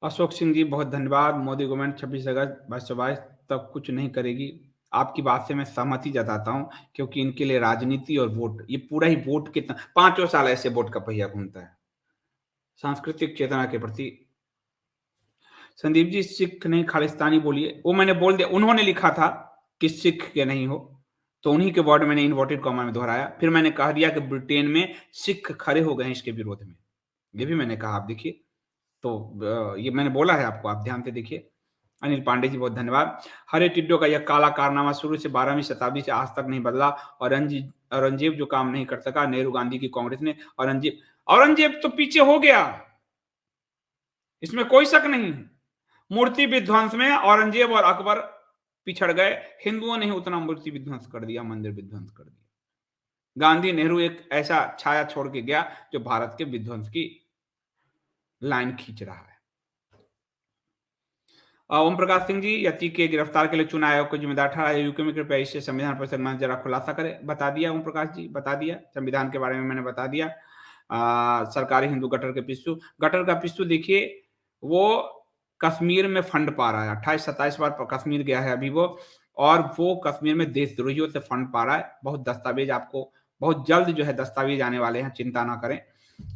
अशोक सिंह जी बहुत धन्यवाद। मोदी गवर्नमेंट 26 अगस्त 2222 तक कुछ नहीं करेगी। आपकी बात से मैं सहमति जताता हूँ क्योंकि इनके लिए राजनीति और वोट, ये पूरा ही वोट के त पाँचों साल ऐसे वोट का पहिया घूमता है। सांस्कृतिक चेतना के प्रति संदीप जी सिख नहीं खालिस्तानी बोलिए, वो मैंने बोल दिया, उन्होंने लिखा था कि सिख के नहीं हो, तो उन्हीं के वर्ड मैंने इन्वर्टेड कॉमा में दोहराया। फिर मैंने कह दिया कि ब्रिटेन में सिख खड़े हो गए हैं इसके विरोध में। ये भी मैंने कहा, आप देखिए। तो ये मैंने बोला है आपको, आप ध्यान से देखिए। अनिल पांडे जी बहुत धन्यवाद। हरे टिड्डों का यह काला कारनामा शुरू से 12वीं शताब्दी से आज तक नहीं बदला। औरंगजेब जो काम नहीं कर सका, नेहरू गांधी की कांग्रेस ने औरंगजेब तो पीछे हो गया, इसमें कोई शक नहीं। मूर्ति विध्वंस में औरंगजेब और अकबर पिछड़ गए, हिंदुओं ने ही उतना मूर्ति विध्वंस कर दिया, मंदिर विध्वंस कर दिया। गांधी नेहरू एक ऐसा छाया छोड़ के गया जो भारत के विध्वंस की लाइन खींच रहा है। ओम प्रकाश सिंह जी, यति के गिरफ्तार के लिए चुनाव आयोग को जिम्मेदार ठहराया, यूके में कृपया इससे संविधान परिषद में जरा खुलासा करें। बता दिया ओम प्रकाश जी, बता दिया, संविधान के बारे में मैंने बता दिया। सरकारी हिंदू गटर के पिस्सू, गटर का पिस्सू देखिए, वो कश्मीर में फंड पा रहा है, 28-27 बार कश्मीर गया है अभी वो, और वो कश्मीर में देशद्रोहियों से फंड पा रहा है। बहुत दस्तावेज आपको बहुत जल्द जो है दस्तावेज आने वाले हैं, चिंता ना करें।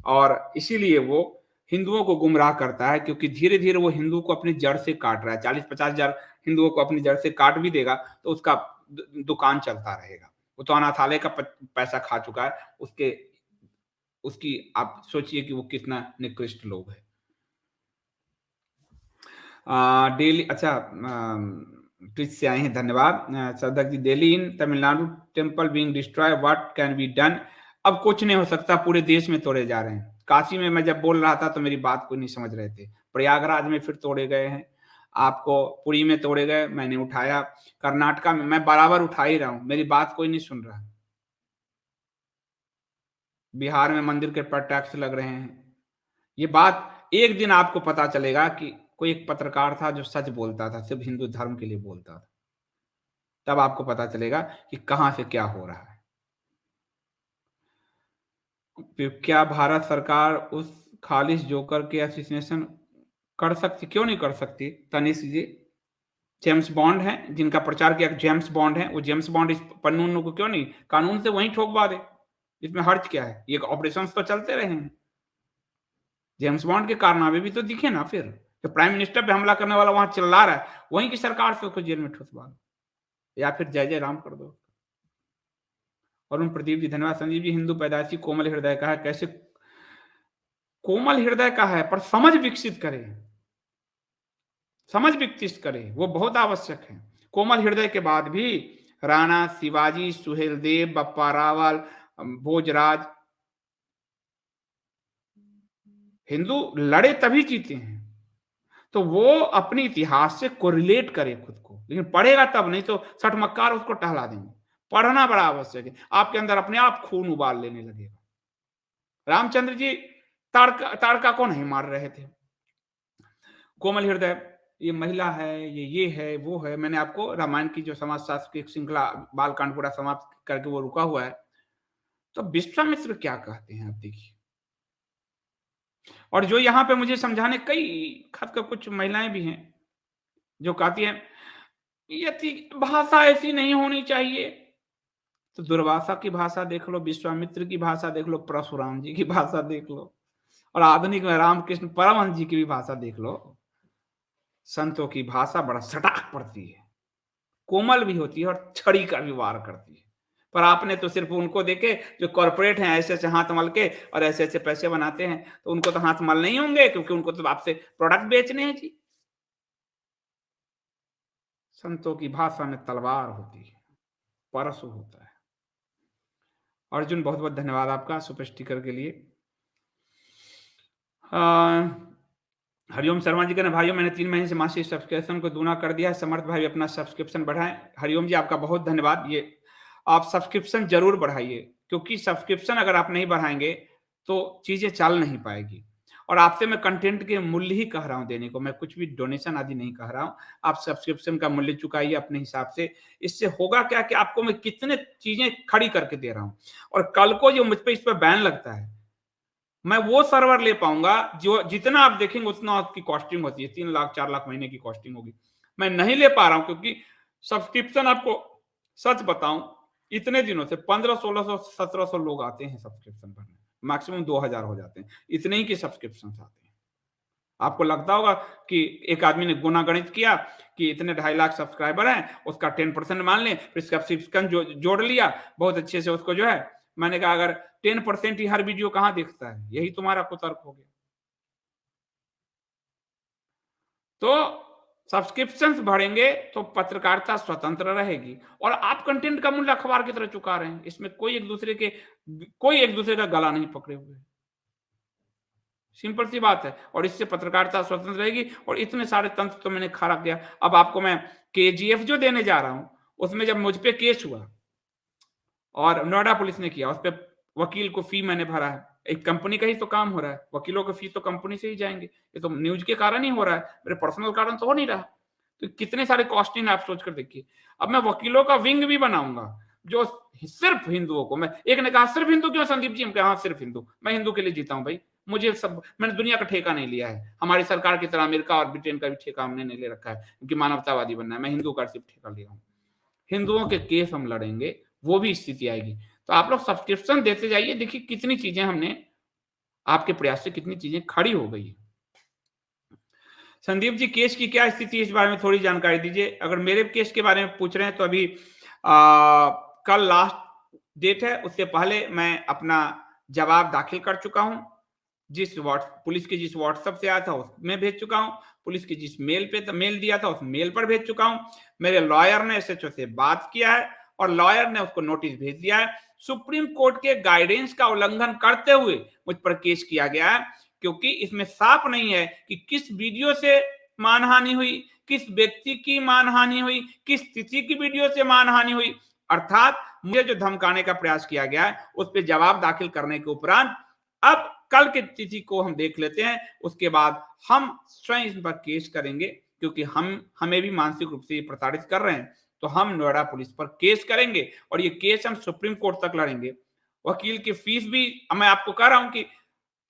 और इसीलिए वो हिंदुओं को गुमराह करता है, क्योंकि धीरे-धीरे वो हिंदू को अपनी जड़ से काट रहा है। 40-50 हजार हिंदुओं को अपनी जड़ से काट भी देगा, तो उसका दुकान चलता रहेगा। वो तो अनाथालय का पैसा खा चुका है, उसके उसकी आप सोचिए कि वो कितना निकृष्ट लोग है। डेली अच्छा, ट्वीट से आए हैं, धन्यवाद। Sadak ji, daily in Tamil Nadu temple being destroy, what can be done. अब कुछ नहीं हो सकता, पूरे देश में तोड़े जा रहे हैं। काशी में मैं जब बोल रहा था तो मेरी बात को नहीं समझ रहे थे, प्रयागराज में फिर तोड़े गए हैं, आपको पुरी में तोड़े गए, मैंने उठाया, कर्नाटका में मैं बराबर उठा ही रहा हूं, मेरी बात कोई नहीं सुन रहा। बिहार में मंदिर के पर टैक्स लग रहे हैं। ये बात एक दिन आपको पता चलेगा कि कोई एक पत्रकार था जो सच बोलता था, सिर्फ हिंदू धर्म के लिए बोलता था, तब आपको पता चलेगा कि कहां से क्या हो रहा है। क्या भारत सरकार उस खालिश जोकर के एसोसिएशन कर सकती, क्यों नहीं कर सकती तनिष जी। जेम्स बॉन्ड हैं जिनका प्रचार किया, जेम्स बॉन्ड हैं, वो जेम्स बॉन्ड इस पन्नू उन्नू को क्यों नहीं कानून से वहीं ठोकवा दे, इसमें हर्ज क्या है, ये ऑपरेशन तो चलते रहे हैं। जेम्स बॉन्ड के कारनामे भी तो दिखे ना, फिर जो प्राइम मिनिस्टर पे हमला करने वाला वहां चिल्ला रहा है, वहीं की सरकार से उसको जेल में ठुसवा दो, या फिर जय जय राम कर दो। अरुण प्रदीप जी धन्यवाद। संजीव जी, हिंदू पैदाइशी कोमल हृदय का है, कैसे कोमल हृदय का है, पर समझ विकसित करे, समझ विकसित करे, वो बहुत आवश्यक है। कोमल हृदय के बाद भी राणा, शिवाजी, सुहेलदेव, बप्पा रावल, भोजराज, हिंदू लड़े तभी जीते हैं, तो वो अपने इतिहास से कोरिलेट करे खुद को, लेकिन पढ़ेगा तब, नहीं तो सठमक्कार उसको टहला देंगे। पढ़ना बड़ा आवश्यक है, आपके अंदर अपने आप खून उबाल लेने लगेगा। रामचंद्र जी ताड़का को नहीं मार रहे थे। कोमल हृदय, ये महिला है, ये है, वो है। मैंने आपको रामायण की जो समाज शास्त्र की एक श्रृंखला बालकांड पूरा समाप्त करके वो रुका हुआ है, तो विश्वामित्र क्या कहते हैं आप देखिए। और जो यहाँ पे मुझे समझाने कई खासकर कुछ महिलाएं भी हैं जो कहती हैं यदि भाषा ऐसी नहीं होनी चाहिए, तो दुर्वासा की भाषा देख लो, विश्वामित्र की भाषा देख लो, परशुराम जी की भाषा देख लो, और आधुनिक में रामकृष्ण परमहंस जी की भी भाषा देख लो। संतों की भाषा बड़ा सटाक पड़ती है, कोमल भी होती है और छड़ी का भी वार करती है। पर आपने तो सिर्फ उनको देखे जो कॉर्पोरेट हैं, ऐसे ऐसे हाथ मल के और ऐसे ऐसे पैसे बनाते हैं, तो उनको तो हाथ मल नहीं होंगे, क्योंकि उनको तो आपसे प्रोडक्ट बेचने हैं जी। संतों की भाषा में तलवार होती है, परशु होता है। अर्जुन बहुत बहुत धन्यवाद आपका सुपर स्टिकर के लिए। हरिओम शर्मा जी कहना, भाइयों मैंने 3 महीने से मासिक सब्सक्रिप्शन को दूना कर दिया है, समर्थ भाई अपना सब्सक्रिप्शन बढ़ाएं। हरिओम जी आपका बहुत धन्यवाद। ये आप सब्सक्रिप्शन जरूर बढ़ाइए, क्योंकि सब्सक्रिप्शन अगर आप नहीं बढ़ाएंगे तो चीजें चल नहीं पाएगी। और आपसे मैं कंटेंट के मूल्य ही कह रहा हूं देने को, मैं कुछ भी डोनेशन आदि नहीं कह रहा हूं। आप सब्सक्रिप्शन का मूल्य चुकाइए अपने हिसाब से। इससे होगा क्या कि आपको मैं कितने चीजें खड़ी करके दे रहा हूं, और कल को जो मुझ पर इस पर बैन लगता है, मैं वो सर्वर ले पाऊंगा जो जितना आप देखेंगे उतना आपकी कॉस्टिंग होती है, 3 लाख 4 लाख महीने की कॉस्टिंग होगी। मैं नहीं ले पा रहा हूं क्योंकि सब्सक्रिप्शन आपको सच बताऊं, इतने दिनों से 1500 1600 1700 लोग आते हैं सब्सक्रिप्शन भरने, मैक्सिमम 2000 हो जाते हैं, इतने ही के सब्सक्रिप्शन आते हैं। आपको लगता होगा कि एक आदमी ने गुना गणित किया कि इतने 2.5 लाख सब्सक्राइबर हैं, उसका 10% मान लें, फिर सब्सक्रिप्शन जोड़ लिया बहुत अच्छे से उसको जो है। मैंने कहा अगर 10% ही हर वीडियो कहां देखता है, यही तुम्हारा कुतर्क हो गया। तो सब्सक्रिप्शंस बढ़ेंगे तो पत्रकारिता स्वतंत्र रहेगी और आप कंटेंट का मूल्य अखबार की तरह चुका रहे हैं, इसमें कोई एक दूसरे का गला नहीं पकड़े हुए। सिंपल सी बात है और इससे पत्रकारिता स्वतंत्र रहेगी और इतने सारे तंत्र तो मैंने खड़ा किया। अब आपको मैं केजीएफ जो देने जा रहा हूं, उसमें जब मुझ पे केस हुआ और नोएडा पुलिस ने किया, उस पे वकील को फी मैंने भरा है। एक कंपनी का ही तो काम हो रहा है, वकीलों के फी तो कंपनी से ही जाएंगे। ये तो न्यूज के कारण ही हो रहा है, मेरे पर्सनल कारण तो हो नहीं रहा। तो कितने सारे कॉस्टिंग आप सोच कर देखिए। अब मैं वकीलों का विंग भी बनाऊंगा जो सिर्फ हिंदुओं को, मैं एक ने कहा सिर्फ हिंदू क्यों संदीप जी, हम कहा हाँ सिर्फ हिंदू, मैं हिंदू के लिए जीता हूं भाई। मुझे सब, मैंने दुनिया का ठेका नहीं लिया है, हमारी सरकार की तरह अमेरिका और ब्रिटेन का भी ठेका हमने नहीं ले रखा है क्योंकि मानवतावादी बनना है। मैं हिंदू का सिर्फ ठेका लिया हूं। हिंदुओं के केस हम लड़ेंगे, वो भी स्थिति आएगी। तो आप लोग सब्सक्रिप्शन देते जाइए, देखिए कितनी चीजें हमने आपके प्रयास से कितनी चीजें खड़ी हो गई है। संदीप जी केस की क्या स्थिति है, इस बारे में थोड़ी जानकारी दीजिए। अगर मेरे केस के बारे में पूछ रहे हैं तो अभी कल लास्ट डेट है, उससे पहले मैं अपना जवाब दाखिल कर चुका हूं। पुलिस के जिस व्हाट्सएप से आया था उसमें भेज चुका हूं, पुलिस की जिस मेल पे मेल दिया था उस मेल पर भेज चुका हूं। मेरे लॉयर ने एसएचओ से बात किया है और लॉयर ने उसको नोटिस भेज दिया है। सुप्रीम कोर्ट के गाइडेंस का उल्लंघन करते हुए मुझ पर केस किया गया है क्योंकि इसमें साफ नहीं है कि किस वीडियो से मानहानि हुई, किस व्यक्ति की मानहानि हुई, किस तिथि की वीडियो से मानहानि हुई। अर्थात मुझे जो धमकाने का प्रयास किया गया है उस पर जवाब दाखिल करने के उपरांत अब कल की तिथि को हम देख लेते हैं, उसके बाद हम स्वयं इस पर केस करेंगे क्योंकि हमें भी मानसिक रूप से प्रताड़ित कर रहे हैं। तो हम नोएडा पुलिस पर केस करेंगे और ये केस हम सुप्रीम कोर्ट तक लड़ेंगे। वकील की फीस भी मैं आपको कह रहा हूं कि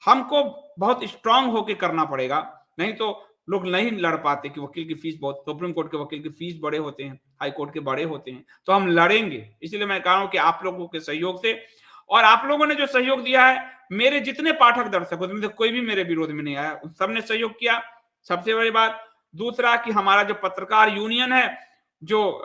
हमको बहुत स्ट्रांग होकर करना पड़ेगा, नहीं तो लोग नहीं लड़ पाते कि वकील की फीस बहुत, सुप्रीम कोर्ट के वकील की फीस बड़े होते हैं, हाई कोर्ट के बड़े होते हैं। तो हम लड़ेंगे, इसलिए मैं कह रहा हूं कि आप लोगों के सहयोग से, और आप लोगों ने जो सहयोग दिया है, मेरे जितने पाठक दर्शक उसमें से कोई भी मेरे विरोध में नहीं आया, सबने सहयोग किया, सबसे बड़ी बात। दूसरा कि हमारा जो पत्रकार यूनियन है, जो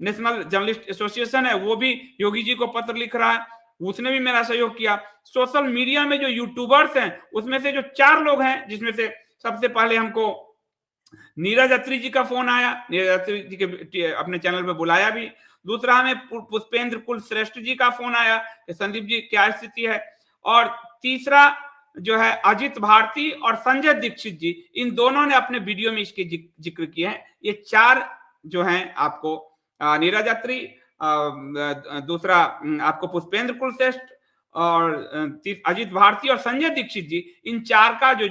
नेशनल जर्नलिस्ट एसोसिएशन है, वो भी योगी जी को पत्र लिख रहा है, उसने भी मेरा सहयोग किया। सोशल मीडिया में जो यूट्यूबर्स हैं उसमें से जो 4 लोग हैं, जिसमें से सबसे पहले हमको नीरज अत्री जी का फोन आया, नीरज अत्री जी के अपने चैनल पे बुलाया भी। दूसरा हमें पुष्पेंद्र कुल श्रेष्ठ जी का फोन आया कि संदीप जी क्या स्थिति है। और तीसरा जो है अजित भारती और संजय दीक्षित जी, इन दोनों ने अपने वीडियो में इसके जिक्र किए हैं। ये 4 जो हैं आपको नीरज अत्री, दूसरा आपको पुष्पेंद्र कुलश्रेष्ठ और अजित भारती और संजय दीक्षित जी, इन 4 का जो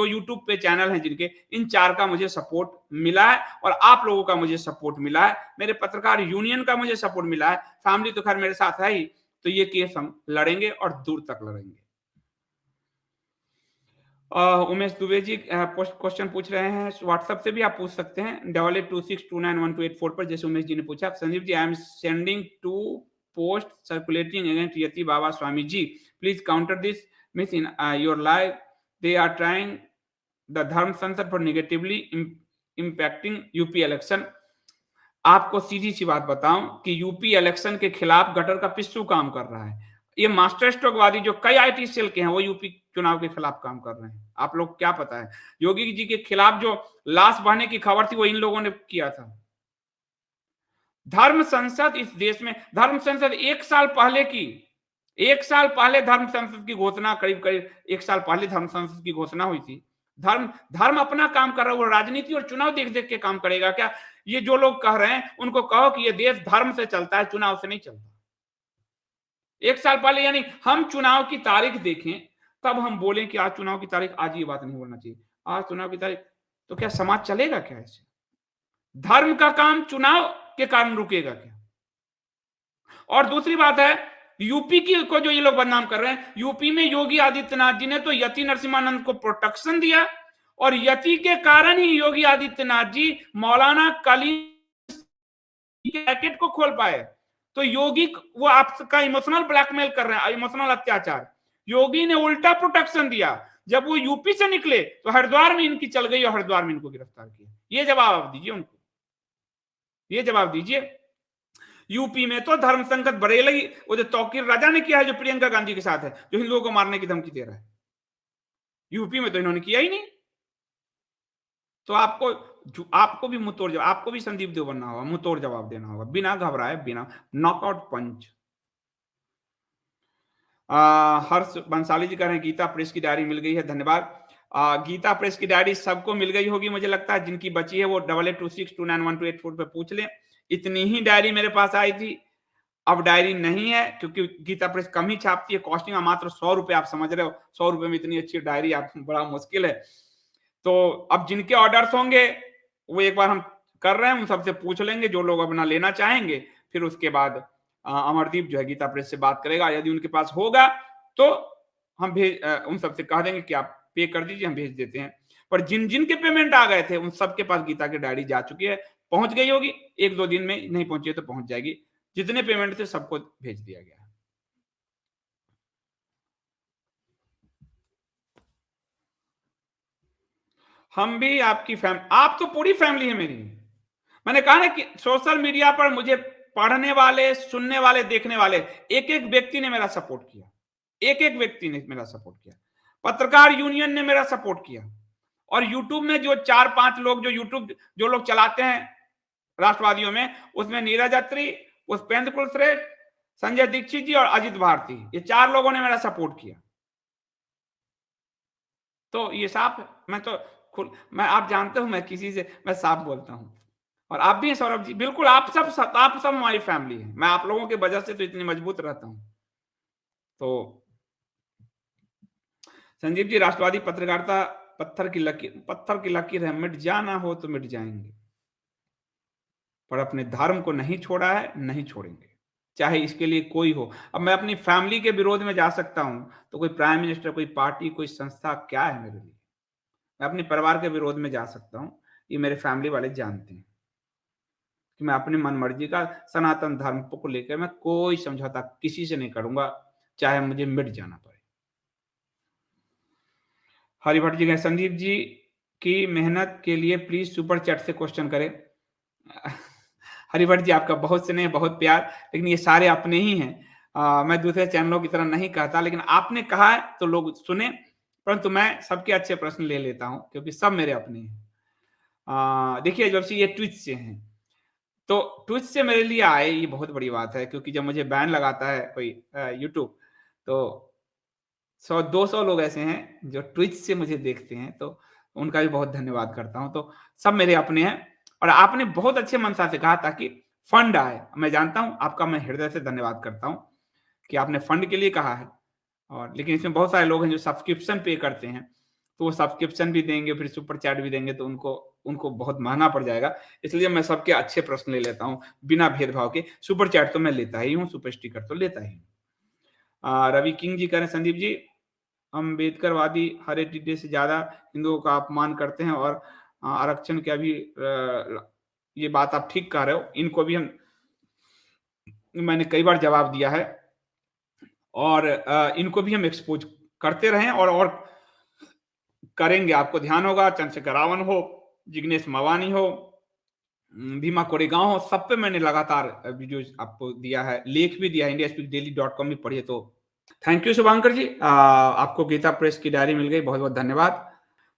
यूट्यूब पे चैनल है जिनके, इन 4 का मुझे सपोर्ट मिला है और आप लोगों का मुझे सपोर्ट मिला है, मेरे पत्रकार यूनियन का मुझे सपोर्ट मिला है। फैमिली तो खैर मेरे साथ है ही, तो ये केस हम लड़ेंगे और दूर तक लड़ेंगे। उमेश दुबे जी क्वेश्चन पूछ रहे हैं, व्हाट्सएप से भी आप पूछ सकते हैं 8826291284 पर, जैसे उमेश जी ने पूछा। Sandeep ji, I am sending 2 post circulating against Yati Baba Swami ji, please counter this miss in your life, they are trying the Dharma Sansad for negatively impacting UP election. आपको सीधी सी बात बताऊं कि यूपी इलेक्शन के खिलाफ गटर का पिस्सू काम कर रहा है। ये मास्टर स्ट्रोकवादी जो कई आईटी सेल के हैं, वो यूपी चुनाव के खिलाफ काम कर रहे हैं। आप लोग क्या पता है, योगी जी के खिलाफ जो लाश बहने की खबर थी वो इन लोगों ने किया था। धर्म संसद इस देश में, धर्म संसद 1 साल पहले की, 1 साल पहले धर्म संसद की घोषणा, करीब करीब 1 साल पहले धर्म संसद की घोषणा हुई थी। धर्म अपना काम कर रहा है, वो राजनीति और चुनाव देख देख के काम करेगा क्या? ये जो लोग कह रहे हैं उनको कहो कि ये देश धर्म से चलता है, चुनाव से नहीं चलता। 1 साल पहले, यानी हम चुनाव की तारीख देखें तब हम बोलें कि आज चुनाव की तारीख, आज ये बात नहीं बोलना चाहिए, आज चुनाव की तारीख, तो क्या समाज चलेगा क्या ऐसे? धर्म का काम चुनाव के कारण रुकेगा क्या? और दूसरी बात है यूपी की को जो ये लोग बदनाम कर रहे हैं, यूपी में योगी आदित्यनाथ जी ने तो यति नरसिम्हानंद को प्रोटेक्शन दिया और यति के कारण ही योगी आदित्यनाथ जी मौलाना कलीम के रैकेट को खोल पाए। तो योगी वो आपका इमोशनल ब्लैकमेल कर रहे हैं, इमोशनल अत्याचार। योगी ने उल्टा प्रोटेक्शन दिया। जब वो यूपी से निकले तो हरिद्वार में इनकी चल गई और हरिद्वार में इनको गिरफ्तार किया। ये जवाब आप दीजिए उनको, ये जवाब दीजिए। यूपी में तो धर्म संकट बरेली वो जो तौकीर राजा ने किया है, जो प्रियंका गांधी के साथ है, जो हिंदुओं को मारने की धमकी दे रहा है, यूपी में तो इन्होंने किया ही नहीं। तो आपको भी मुंहतोड़ जवाब, आपको भी संदीप देव बनना होगा, मुंहतोड़ जवाब देना होगा, बिना घबराए, बिना नॉकआउट पंच। हर्ष बंसाली जी कह रहे हैं गीता प्रेस की डायरी मिल गई है, धन्यवाद। गीता प्रेस की डायरी सबको मिल गई होगी मुझे लगता है, जिनकी बची है वो 8826291284 पे पूछ लें। इतनी ही डायरी मेरे पास आई थी, अब डायरी नहीं है क्योंकि गीता प्रेस कम ही छापती है, कॉस्टिंग मात्र 100 रुपए, आप समझ रहे हो 100 रुपए में इतनी अच्छी डायरी आप, बड़ा मुश्किल है। तो अब जिनके ऑर्डर्स होंगे वो एक बार हम कर रहे हैं, उन सबसे पूछ लेंगे जो लोग अपना लेना चाहेंगे, फिर उसके बाद अमरदीप जो है गीता प्रेस से बात करेगा, यदि उनके पास होगा तो हम उन सबसे कह देंगे कि आप पे कर दीजिए, हम भेज देते हैं। पर जिन जिन के पेमेंट आ गए थे उन सबके पास गीता की डायरी जा चुकी है, पहुंच गई होगी, 1-2 दिन में नहीं पहुंची है तो पहुंच जाएगी। जितने पेमेंट थे सबको भेज दिया गया है। हम भी आपकी आप तो पूरी फैमिली है मेरी। मैंने कहा ना कि सोशल मीडिया पर मुझे पढ़ने वाले, सुनने वाले, देखने वाले एक एक व्यक्ति ने मेरा सपोर्ट किया, एक एक व्यक्ति ने मेरा सपोर्ट किया। पत्रकार यूनियन ने मेरा सपोर्ट किया, और यूट्यूब में जो 4-5 लोग जो यूट्यूब जो लोग चलाते हैं राष्ट्रवादियों में, उसमें नीरज अत्री, पुष्पेंद्र कुलश्रेष्ठ, संजय दीक्षित जी और अजित भारती, ये 4 लोगों ने मेरा सपोर्ट किया। तो ये साफ है, मैं आप जानते हो मैं किसी से मैं साफ बोलता हूं, और आप भी हैं सौरभ जी, बिल्कुल आप सब हमारी फैमिली है। मैं आप लोगों की वजह से तो इतनी मजबूत रहता हूं। तो संजीव जी, राष्ट्रवादी पत्रकारिता पत्थर की लकीर है, मिट जाना हो तो मिट जाएंगे, पर अपने धर्म को नहीं छोड़ा है, नहीं छोड़ेंगे, चाहे इसके लिए कोई हो। अब मैं अपनी फैमिली के विरोध में जा सकता हूं, तो कोई प्राइम मिनिस्टर, कोई पार्टी, कोई संस्था क्या है मेरे लिए? मैं अपने परिवार के विरोध में जा सकता हूं, ये मेरे फैमिली वाले जानते हैं कि मैं अपनी मनमर्जी का सनातन धर्म को लेकर मैं कोई समझौता किसी से नहीं करूंगा, चाहे मुझे मिट जाना पड़े। हरिभट्ट जी, संदीप जी की मेहनत के लिए प्लीज सुपर चैट से क्वेश्चन करें। हरिभट्ट जी, आपका बहुत स्नेह, बहुत प्यार, लेकिन ये सारे अपने ही हैं। मैं दूसरे चैनलों की तरह नहीं कहता, लेकिन आपने कहा है तो लोग सुने, परंतु मैं सबके अच्छे प्रश्न ले लेता हूं क्योंकि सब मेरे अपने हैं। देखिए, जब से ये ट्वीट से हैं, तो ट्वीट से मेरे लिए आए ये बहुत बड़ी बात है, क्योंकि जब मुझे बैन लगाता है कोई यूट्यूब, तो 100-200 लोग ऐसे हैं जो ट्वीट से मुझे देखते हैं, तो उनका भी बहुत धन्यवाद करता हूं। तो सब मेरे अपने हैं, और आपने बहुत अच्छे मनसा से कहा था कि फंड आए, मैं जानता हूं, आपका मैं हृदय से धन्यवाद करता हूं कि आपने फंड के लिए कहा है। और लेकिन इसमें बहुत सारे लोग हैं जो सब्सक्रिप्शन पे करते हैं, तो वो सब्सक्रिप्शन भी देंगे, फिर सुपर चैट भी देंगे, तो उनको उनको बहुत महंगा पड़ जाएगा। इसलिए मैं सबके अच्छे प्रश्न ले लेता हूं बिना भेदभाव के। सुपर चैट तो मैं लेता ही हूं, सुपर स्टिकर तो लेता ही हूं। रवि किंग जी कह रहे हैं, संदीप जी, अम्बेडकरवादी हरे टिड्डे से ज्यादा हिंदुओं का अपमान करते हैं, और आरक्षण का भी ये बात आप ठीक कह रहे हो, इनको भी मैंने कई बार जवाब दिया है, और इनको भी हम एक्सपोज करते रहे और करेंगे। आपको ध्यान होगा, चंद्रशेखर रावण हो, जिग्नेश मवानी हो, भीमा कोरेगांव हो, सब पे मैंने लगातार वीडियोज आपको दिया है, लेख भी दिया है, indiaspicdaily.com भी पढ़िए। तो थैंक यू शुभांकर जी, आपको गीता प्रेस की डायरी मिल गई, बहुत बहुत धन्यवाद।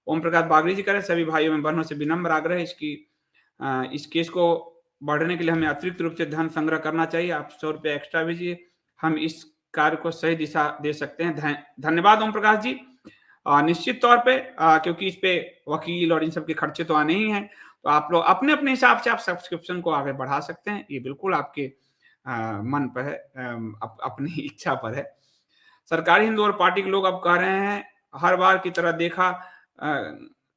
ओम प्रकाश बागड़ी जी करें, सभी भाइयों में बहनों से विनम्र आग्रह है, इस केस को बढ़ने के लिए हमें अतिरिक्त रूप से धन संग्रह करना चाहिए। आप 100 रुपये एक्स्ट्रा भेजिए, हम इस कार्य को सही दिशा दे सकते हैं। धन्यवाद ओम प्रकाश जी। निश्चित तौर पे क्योंकि इस पे वकील और इन सब के खर्चे तो आने ही हैं, तो आप लोग अपने अपने हिसाब से आप सब्सक्रिप्शन को आगे बढ़ा सकते हैं, ये बिल्कुल आपके मन पर है, अपनी इच्छा पर है। सरकारी हिंदू और पार्टी के लोग अब कह रहे हैं, हर बार की तरह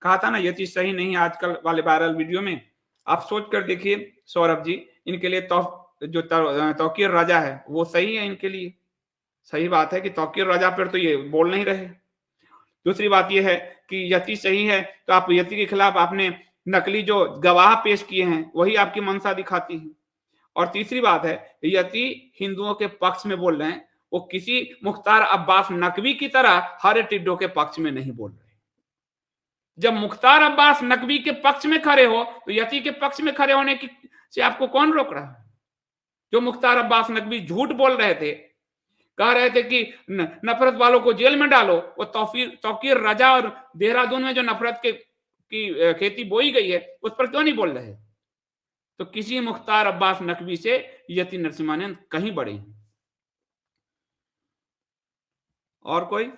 कहा था ना यति सही नहीं आजकल वाले वायरल वीडियो में। आप सोच कर देखिए सौरभ जी, इनके लिए जो तौकीर राजा है वो सही है इनके लिए? सही बात है कि तौकीर रजा पर तो ये बोल नहीं रहे। दूसरी बात ये है कि यति सही है तो आप यति के खिलाफ आपने नकली जो गवाह पेश किए हैं वही आपकी मंशा दिखाती है। और तीसरी बात है, यति हिंदुओं के पक्ष में बोल रहे हैं, वो किसी मुख्तार अब्बास नकवी की तरह हरे टिड्डों के पक्ष में नहीं बोल रहे। जब मुख्तार अब्बास नकवी के पक्ष में खड़े हो तो यति के पक्ष में खड़े होने की से आपको कौन रोक रहा है? जो मुख्तार अब्बास नकवी झूठ बोल रहे थे, कह रहे थे कि नफरत वालों को जेल में डालो, वो तौकीर रजा और देहरादून में जो नफरत की खेती बोई गई है उस पर क्यों नहीं बोल रहे? तो किसी मुख्तार अब्बास नकवी से यति नरसिम्हानंद कहीं बड़े हैं। और कोई?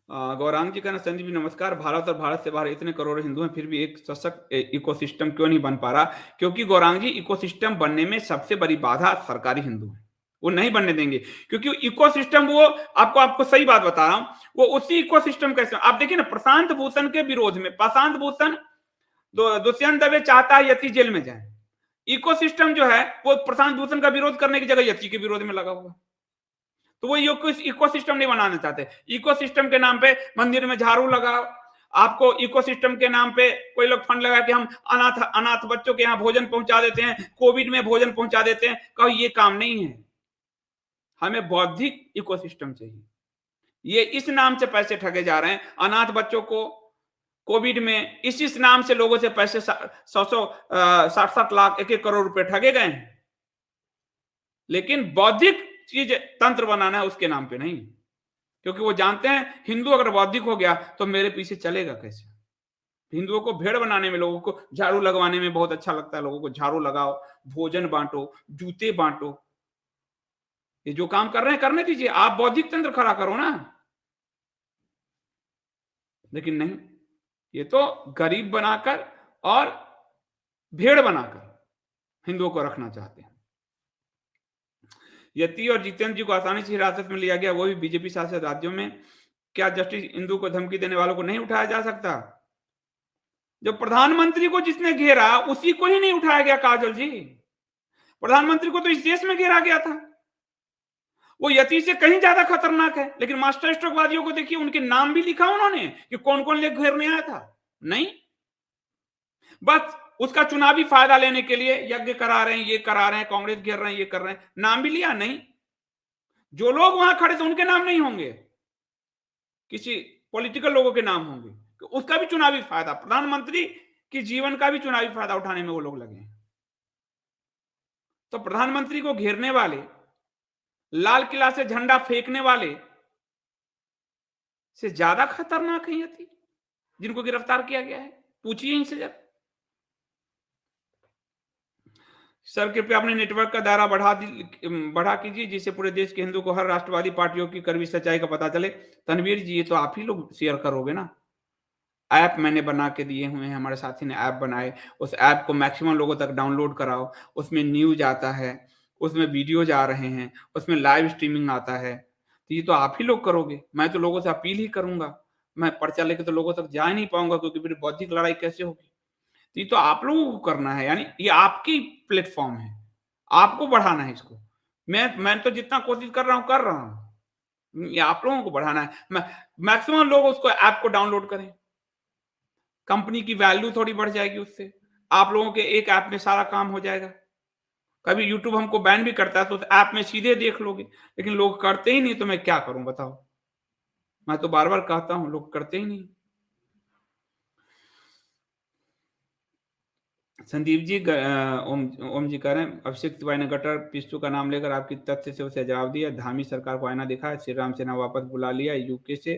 गौरांग जी का संजीव जी नमस्कार। भारत और भारत से बाहर इतने करोड़ों हिंदू हैं फिर भी एक सशक्त इकोसिस्टम क्यों नहीं बन पा रहा? क्योंकि गौरांग जी इकोसिस्टम बनने में सबसे बड़ी बाधा सरकारी हिंदू है, वो नहीं बनने देंगे। क्योंकि इकोसिस्टम वो आपको सही बात बता रहा हूं, वो उसी इकोसिस्टम कैसे आप देखिए ना, प्रशांत भूषण के विरोध में प्रशांत भूषण दुष्यंत दवे चाहता है यति जेल में जाए। इकोसिस्टम जो है वो प्रशांत भूषण का विरोध करने की जगह यति के विरोध में लगा हुआ। तो वो इकोसिस्टम नहीं बनाना चाहते। इकोसिस्टम के नाम पे मंदिर में झाड़ू लगाओ, आपको इकोसिस्टम के नाम पे कोई लोग फंड लगा के हम अनाथ बच्चों के यहाँ भोजन पहुंचा देते हैं, कोविड में भोजन पहुंचा देते हैं। कहो ये काम नहीं है, हमें बौद्धिक इकोसिस्टम चाहिए। ये इस नाम से पैसे ठगे जा रहे हैं। अनाथ बच्चों को कोविड में इस नाम से लोगों से पैसे 100-100 लाख 1-1 करोड़ रुपए ठगे गए हैं। लेकिन बौद्धिक चीज तंत्र बनाना है उसके नाम पे नहीं, क्योंकि वो जानते हैं हिंदू अगर बौद्धिक हो गया तो मेरे पीछे चलेगा कैसे। हिंदुओं को भेड़ बनाने में, लोगों को झाड़ू लगवाने में बहुत अच्छा लगता है। लोगों को झाड़ू लगाओ, भोजन बांटो, जूते बांटो, ये जो काम कर रहे हैं करने दीजिए, आप बौद्धिक तंत्र खड़ा करो ना। लेकिन नहीं, ये तो गरीब बनाकर और भेड़ बनाकर हिंदुओं को रखना चाहते हैं। यति और जितेंद्र जी को आसानी से हिरासत में लिया गया, वो भी बीजेपी शासित राज्यों में। क्या जस्टिस इंदू को धमकी देने वालों को नहीं उठाया जा सकता? जब प्रधानमंत्री को जिसने घेरा उसी को ही नहीं उठाया गया काजल जी। प्रधानमंत्री को तो इस देश में घेरा गया था, वो यति से कहीं ज्यादा खतरनाक है। लेकिन मास्टर स्ट्रोकवादियों को देखिए, उनके नाम भी लिखा उन्होंने कि कौन कौन ले घेरने आया था। नहीं, बस उसका चुनावी फायदा लेने के लिए यज्ञ करा रहे हैं, ये करा रहे हैं, कांग्रेस घेर रहे हैं, ये कर रहे हैं, नाम भी लिया। नहीं, जो लोग वहां खड़े थे उनके नाम नहीं होंगे, किसी पॉलिटिकल लोगों के नाम होंगे। तो उसका भी चुनावी फायदा, प्रधानमंत्री के जीवन का भी चुनावी फायदा उठाने में वो लोग लगे हैं। तो प्रधानमंत्री को घेरने वाले, लाल किला से झंडा फेंकने वाले से ज्यादा खतरनाक है यति, जिनको गिरफ्तार किया गया है। पूछिए इनसे जब। सर कृपया अपने नेटवर्क का दायरा बढ़ा कीजिए, जिससे पूरे देश के हिंदू को हर राष्ट्रवादी पार्टियों की कड़वी सच्चाई का पता चले। तनवीर जी, ये तो आप ही लोग शेयर करोगे ना। ऐप मैंने बना के दिए हुए हैं, हमारे साथी ने ऐप बनाए, उस ऐप को मैक्सिमम लोगों तक डाउनलोड कराओ। उसमें न्यूज आता है, उसमें वीडियोज आ रहे हैं, उसमें लाइव स्ट्रीमिंग आता है। तो ये तो आप ही लोग करोगे, मैं तो लोगों से अपील ही करूंगा। मैं पर्चा लेके तो लोगों तक जा ही नहीं पाऊंगा, क्योंकि फिर बौद्धिक लड़ाई कैसे होगी। तो ये तो आप लोगों को करना है, यानी ये आपकी प्लेटफॉर्म है, आपको बढ़ाना है इसको। मैं तो जितना कोशिश कर रहा हूं, ये आप लोगों को बढ़ाना है। मैक्सिमम लोग उसको ऐप को डाउनलोड करें, कंपनी की वैल्यू थोड़ी बढ़ जाएगी उससे। आप लोगों के एक ऐप में सारा काम हो जाएगा। कभी यूट्यूब हमको बैन भी करता है तो उस ऐप में सीधे देख लोगे, लेकिन लोग करते ही नहीं, तो मैं क्या करूं बताओ। मैं तो बार बार कहता हूं, लोग करते ही नहीं। संदीप जी ओम जी कह रहे हैं, अभिषेक तिवारी ने गटर पिस्टू का नाम लेकर आपकी तथ्य से उसे जवाब दिया। धामी सरकार को आईना दिखाया, श्री राम सेना वापस बुला लिया यूके से,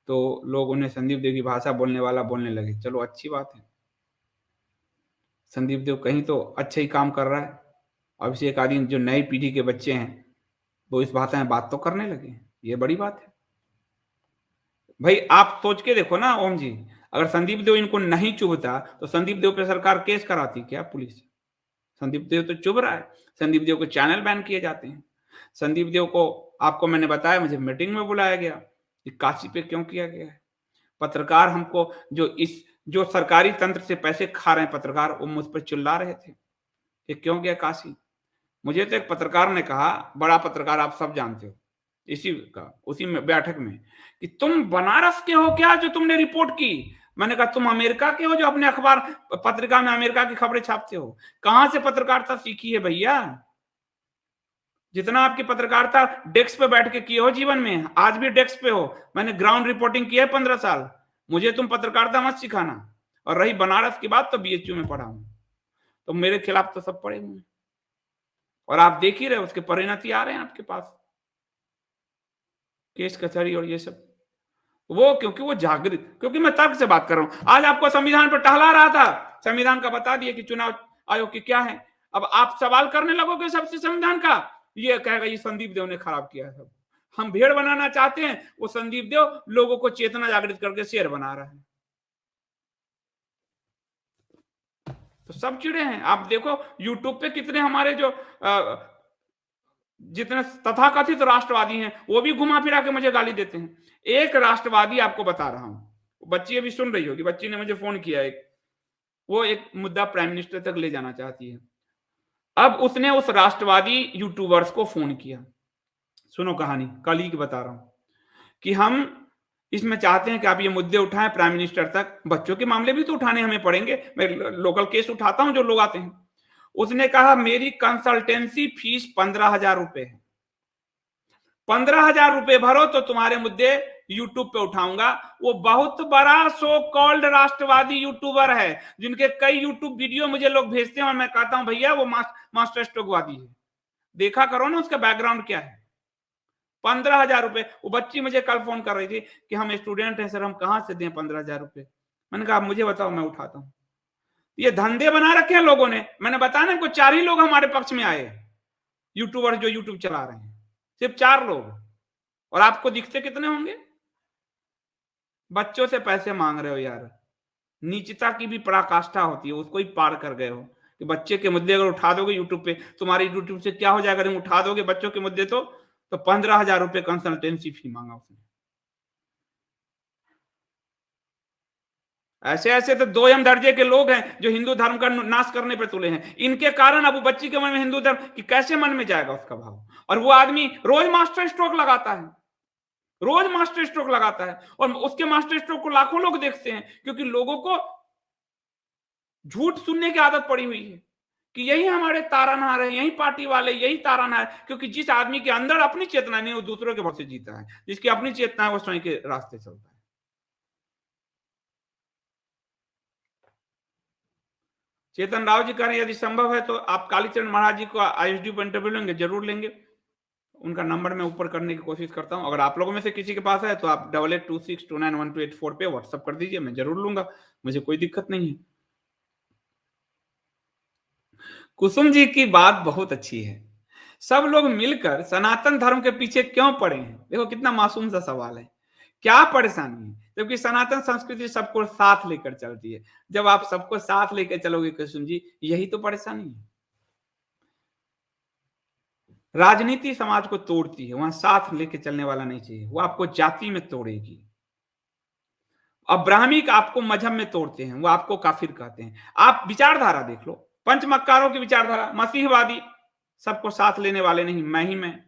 तो लोग उन्हें संदीप देव की भाषा बोलने वाला बोलने लगे। चलो अच्छी बात है, संदीप देव कहीं तो अच्छा ही काम कर रहा है। अभिषेक आदि जो नई पीढ़ी के बच्चे हैं वो इस भाषा में बात तो करने लगे हैं, ये बड़ी बात है। भाई आप सोच के देखो ना ओम जी, अगर संदीप देव इनको नहीं चुभता तो संदीप देव पे सरकार केस कराती क्या पुलिस? संदीप देव तो चुभ रहा है, संदीप देव को चैनल बैन किए जाते हैं। संदीप देव को, आपको मैंने बताया, मुझे मीटिंग में बुलाया गया कि काशी पे क्यों किया गया है। पत्रकार हमको जो सरकारी तंत्र से पैसे खा रहे हैं पत्रकार, वो मुझ पर चिल्ला रहे थे कि क्यों गया काशी। मुझे तो एक पत्रकार ने कहा, बड़ा पत्रकार आप सब जानते हो, इसी का उसी में बैठक में, कि तुम बनारस के हो क्या जो तुमने रिपोर्ट की? मैंने कहा तुम अमेरिका के हो जो अपने अखबार पत्रिका में अमेरिका की खबरें छापते हो? कहां से पत्रकारिता सीखी है भैया? जितना आपकी पत्रकारिता डेस्क पे बैठ के किए हो जीवन में, आज भी डेस्क पे हो। मैंने ग्राउंड रिपोर्टिंग की है 15 साल। मुझे तुम पत्रकारिता मत सिखाना। और रही बनारस की बात, तो बीएचयू में पढ़ा हूं, तो मेरे खिलाफ तो सब पड़े हुए हैं, और आप देख ही रहे उसके परिणति आ रहे हैं आपके पास, केस कचहरी और ये सब। वो क्योंकि वो जागृत, क्योंकि मैं तर्क से बात कर रहा हूं। आज आपको संविधान पर टहला रहा था, संविधान का बता दिए कि चुनाव आयोग की क्या है। अब आप सवाल करने लगोगे सबसे संविधान का, ये कहेगा ये संदीप देव ने खराब किया सब। हम भेड़ बनाना चाहते हैं, वो संदीप देव लोगों को चेतना जागृत करके शेर बना रहा है। तो सब चिड़े हैं। आप देखो यूट्यूब पे कितने हमारे जो जितने तथाकथित राष्ट्रवादी हैं, वो भी घुमा फिरा के मुझे गाली देते हैं। एक राष्ट्रवादी आपको बता रहा हूं, बच्ची अभी सुन रही होगी, बच्ची ने मुझे फोन किया, एक वो एक मुद्दा प्राइम मिनिस्टर तक ले जाना चाहती है। अब उसने उस राष्ट्रवादी यूट्यूबर्स को फोन किया, सुनो कहानी, कल ही की बता रहा हूं, कि हम इसमें चाहते हैं कि आप ये मुद्दे उठाएं प्राइम मिनिस्टर तक। बच्चों के मामले भी तो उठाने हमें पड़ेंगे, मैं लोकल केस उठाता हूं जो लोग आते हैं। उसने कहा मेरी कंसल्टेंसी फीस 15,000 रुपए है, 15,000 रुपए भरो तो तुम्हारे मुद्दे यूट्यूब पे उठाऊंगा। वो बहुत बड़ा सो कॉल्ड राष्ट्रवादी यूट्यूबर है, जिनके कई यूट्यूब वीडियो मुझे लोग भेजते हैं, और मैं कहता हूं भैया वो मास्टर स्ट्रोकवादी है, देखा करो ना उसका बैकग्राउंड क्या है। 15,000 रुपए। वो बच्ची मुझे कल फोन कर रही थी कि हम स्टूडेंट हैं सर, हम कहां से दें 15,000 रुपए। मैंने कहा मुझे बताओ, मैं उठाता हूं। ये धंधे बना रखे हैं लोगों ने। मैंने बताया ना, 4 ही लोग हमारे पक्ष में आए, यूट्यूबर जो यूट्यूब चला रहे हैं, सिर्फ 4 लोग। और आपको दिखते कितने होंगे? बच्चों से पैसे मांग रहे हो यार, नीचता की भी पराकाष्ठा होती है, उसको ही पार कर गए हो कि बच्चे के मुद्दे अगर उठा दोगे यूट्यूब पे, तुम्हारी यूट्यूब से क्या हो जाएगा? तुम उठा दोगे बच्चों के मुद्दे तो 15,000 रुपए कंसल्टेंसी फी मांगा उसने। ऐसे ऐसे तो 2M दर्जे के लोग हैं जो हिंदू धर्म का नाश करने पर तुले हैं। इनके कारण अब वो बच्ची के मन में हिंदू धर्म कि कैसे मन में जाएगा उसका भाव। और वो आदमी रोज मास्टर स्ट्रोक लगाता है, रोज मास्टर स्ट्रोक लगाता है, और उसके मास्टर स्ट्रोक को लाखों लोग देखते हैं, क्योंकि लोगों को झूठ सुनने की आदत पड़ी हुई है कि यही हमारे तारनहार है, यही पार्टी वाले, यही तारनहार। क्योंकि जिस आदमी के अंदर अपनी चेतना नहीं, वो दूसरों के भरोसे जीता है। जिसकी अपनी चेतना है वो स्वयं के रास्ते चलता है। चेतन राव जी कह रहे हैं यदि संभव है तो आप कालीचरण महाराज जी को आईएसडी पर इंटरव्यू लेंगे? जरूर लेंगे। उनका नंबर मैं ऊपर करने की कोशिश करता हूं। अगर आप लोगों में से किसी के पास है तो आप 8826291284 पे व्हाट्सअप कर दीजिए, मैं जरूर लूंगा, मुझे कोई दिक्कत नहीं है। कुसुम जी की बात बहुत अच्छी है। सब लोग मिलकर सनातन धर्म के पीछे क्यों पड़े हैं? देखो कितना मासूम सा सवाल है। क्या परेशानी है? जबकि सनातन संस्कृति सबको साथ लेकर चलती है। जब आप सबको साथ लेकर चलोगे कुसुम जी, यही तो परेशानी है। राजनीति समाज को तोड़ती है, वहां साथ लेके चलने वाला नहीं चाहिए, वो आपको जाति में तोड़ेगी। अब ब्राह्मिक आपको मजहब में तोड़ते हैं, वो आपको काफिर कहते हैं। आप विचारधारा देख लो, पंचमक्कारों की विचारधारा, मसीहवादी सबको साथ लेने वाले नहीं, मैं ही मैं।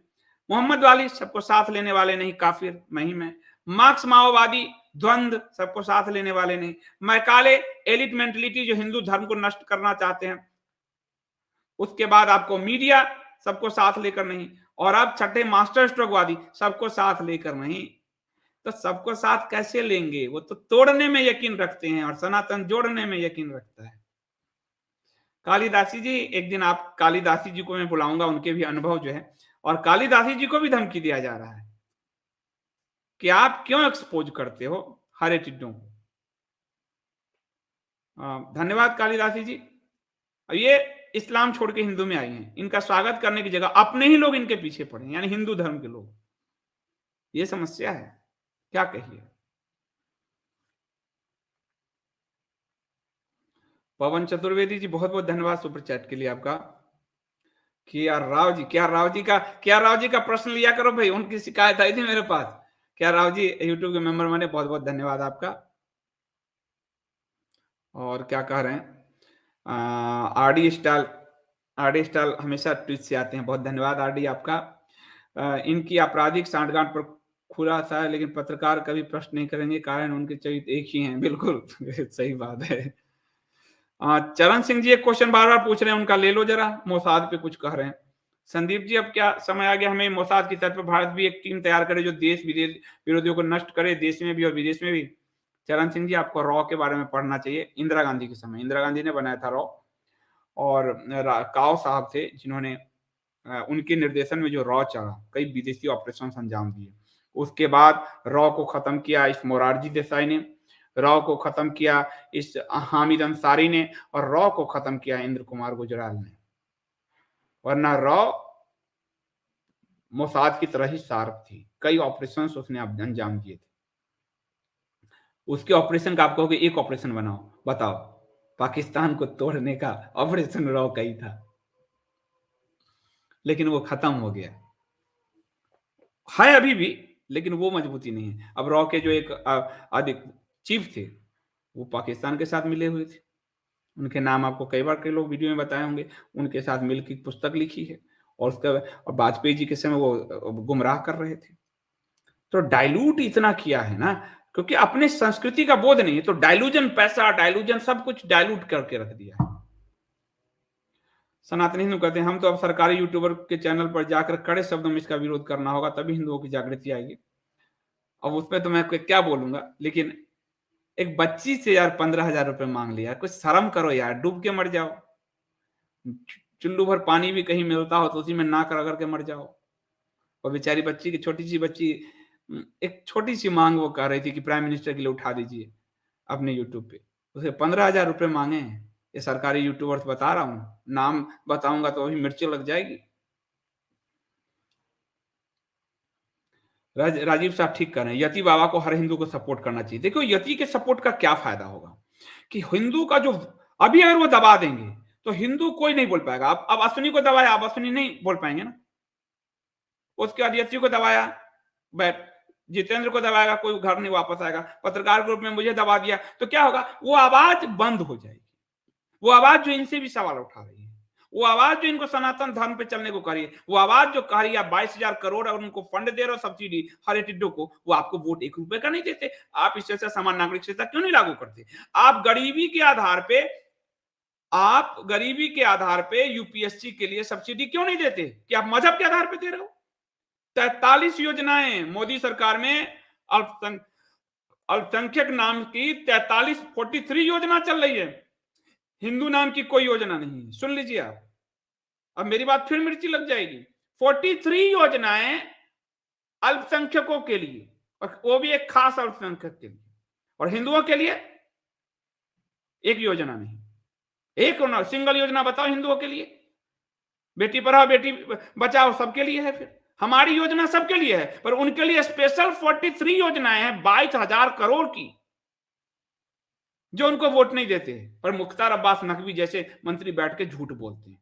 मोहम्मद वाली सबको साथ लेने वाले नहीं, काफिर, मैं ही मैं। मार्क्स माओवादी द्वंद्व, सबको साथ लेने वाले नहीं। मैकाले एलिट मेंटलिटी, जो हिंदू धर्म को नष्ट करना चाहते हैं। उसके बाद आपको मीडिया, सबको साथ लेकर नहीं। और अब छठे मास्टर स्ट्रोकवादी, सबको साथ लेकर नहीं। तो सबको साथ कैसे लेंगे? वो तो तोड़ने में यकीन रखते हैं, और सनातन जोड़ने में यकीन रखता है। कालिदासी जी, एक दिन आप कालिदासी जी को मैं बुलाऊंगा, उनके भी अनुभव जो है। और कालिदासी जी को भी धमकी दिया जा रहा है कि आप क्यों एक्सपोज करते हो हरे टिड्डों को। धन्यवाद कालिदासी जी। ये इस्लाम छोड़ के हिंदू में आई हैं, इनका स्वागत करने की जगह अपने ही लोग इनके पीछे पड़े, यानी हिंदू धर्म के लोग। ये समस्या है, क्या कहिए। पवन चतुर्वेदी जी, बहुत बहुत धन्यवाद सुपर चैट के लिए आपका। क्या राव जी का प्रश्न लिया करो भाई, उनकी शिकायत आई थी मेरे पास। क्या राव जी यूट्यूब के मेंबर बने, बहुत बहुत धन्यवाद आपका। और क्या कह रहे हैं, आरडी स्टाइल, आरडी स्टाइल हमेशा ट्वीट से आते हैं, बहुत धन्यवाद आरडी आपका। इनकी आपराधिक सांठगांठ पर खुलासा है, लेकिन पत्रकार कभी प्रश्न नहीं करेंगे, कारण उनके चरित्र एक ही हैं। बिल्कुल सही बात है। चरण सिंह जी एक क्वेश्चन बार-बार पूछ रहे हैं, उनका ले लो जरा, मोसाद पे कुछ कह रहे हैं। संदीप जी, अब क्या समय आ गया हमें मोसाद की तर्ज पर भारत भी एक टीम तैयार करे जो देश विदेश विरोधियों को नष्ट करे, देश में भी और विदेश में भी। चरण सिंह जी, आपको रॉ के बारे में पढ़ना चाहिए। इंदिरा गांधी के समय इंदिरा गांधी ने बनाया था रॉ, और काओ साहब थे जिन्होंने उनके निर्देशन में जो रॉ चला, कई विदेशी ऑपरेशन अंजाम दिए। उसके बाद रॉ को खत्म किया इस मोरारजी देसाई ने, रॉ को खत्म किया इस हामिद अंसारी ने, और रॉ को खत्म किया इंद्र कुमार गुजराल ने। वरना रॉ मोसाद की तरह ही शार्प थी, कई ऑपरेशंस उसने अंजाम दिए थे। उसके ऑपरेशन का आप कहोगे एक ऑपरेशन बनाओ, बताओ। पाकिस्तान को तोड़ने का ऑपरेशन रॉ का ही था, लेकिन वो खत्म हो गया है अभी भी, लेकिन वो मजबूती नहीं है। अब रॉ के जो एक अधिक चीफ थे, वो पाकिस्तान के साथ मिले हुए थे। उनके नाम आपको कई बार कई लोग वीडियो में बताए होंगे। उनके साथ मिलकर पुस्तक लिखी है, और उसका और वाजपेयी जी के समय वो गुमराह कर रहे थे। तो डाइल्यूट इतना किया है ना, क्योंकि अपने संस्कृति का बोध नहीं है, तो डाइल्यूजन पैसा, डाइल्यूजन सब कुछ डाइल्यूट करके रख दिया है। सनातनी हिंदू कहते हैं हम तो अब सरकारी यूट्यूबर के चैनल पर जाकर कड़े शब्दों में इसका विरोध करना होगा, तभी हिंदुओं की जागृति आएगी। अब उस पर तो मैं क्या बोलूंगा, लेकिन एक बच्ची से यार 15,000 रुपए मांग लिया, कुछ शर्म करो यार, डूब के मर जाओ। चुल्लू भर पानी भी कहीं मिलता हो तो उसी में नाक रगड़ के मर जाओ। और बेचारी बच्ची की छोटी सी बच्ची एक छोटी सी मांग वो कह रही थी कि प्राइम मिनिस्टर के लिए उठा दीजिए अपने यूट्यूब पे, उसे 15,000 रुपए मांगे हैं। ये सरकारी यूट्यूबर्स बता रहा हूँ, नाम बताऊंगा तो अभी मिर्ची लग जाएगी। राजीव साहब ठीक कर रहे हैं, यति बाबा को हर हिंदू को सपोर्ट करना चाहिए। देखो यति के सपोर्ट का क्या फायदा होगा, कि हिंदू का जो अभी अगर वो दबा देंगे तो हिंदू कोई नहीं बोल पाएगा। अब अश्विनी को दबाया, अब अश्विनी नहीं बोल पाएंगे ना। उसके बाद यति को दबाया, बैठ जितेंद्र को दबाएगा, कोई घर नहीं वापस आएगा। पत्रकार ग्रुप में मुझे दबा दिया, तो क्या होगा, वो आवाज बंद हो जाएगी। वो आवाज जो इनसे भी सवाल उठा रही है, वो आवाज जो इनको सनातन धर्म पे चलने को कह रही है, वो आवाज जो कह रही है 22,000 करोड़ और उनको फंड दे रहे हो सब्सिडी हर टिड्डो को, वो आपको वोट 1 रुपए का नहीं देते। आप इससे समान नागरिक संहिता क्यों नहीं लागू करते? आप गरीबी के आधार पे, आप गरीबी के आधार पे यूपीएससी के लिए सब्सिडी क्यों नहीं देते? कि आप मजहब के आधार पे दे रहे हो। 43 योजनाएं मोदी सरकार में अल्पसंख्यक नाम की 43 योजना चल रही है, हिंदू नाम की कोई योजना नहीं। सुन लीजिए आप, अब मेरी बात फिर मिर्ची लग जाएगी। 43 योजनाएं अल्पसंख्यकों के लिए, और वो भी एक खास अल्पसंख्यक के लिए, और हिंदुओं के लिए एक योजना नहीं। एक सिंगल योजना बताओ हिंदुओं के लिए। बेटी पढ़ाओ बेटी बचाओ सबके लिए है, फिर हमारी योजना सबके लिए है, पर उनके लिए स्पेशल 43 योजनाएं हैं 22,000 करोड़ की, जो उनको वोट नहीं देते। पर मुख्तार अब्बास नकवी जैसे मंत्री बैठ के झूठ बोलते हैं।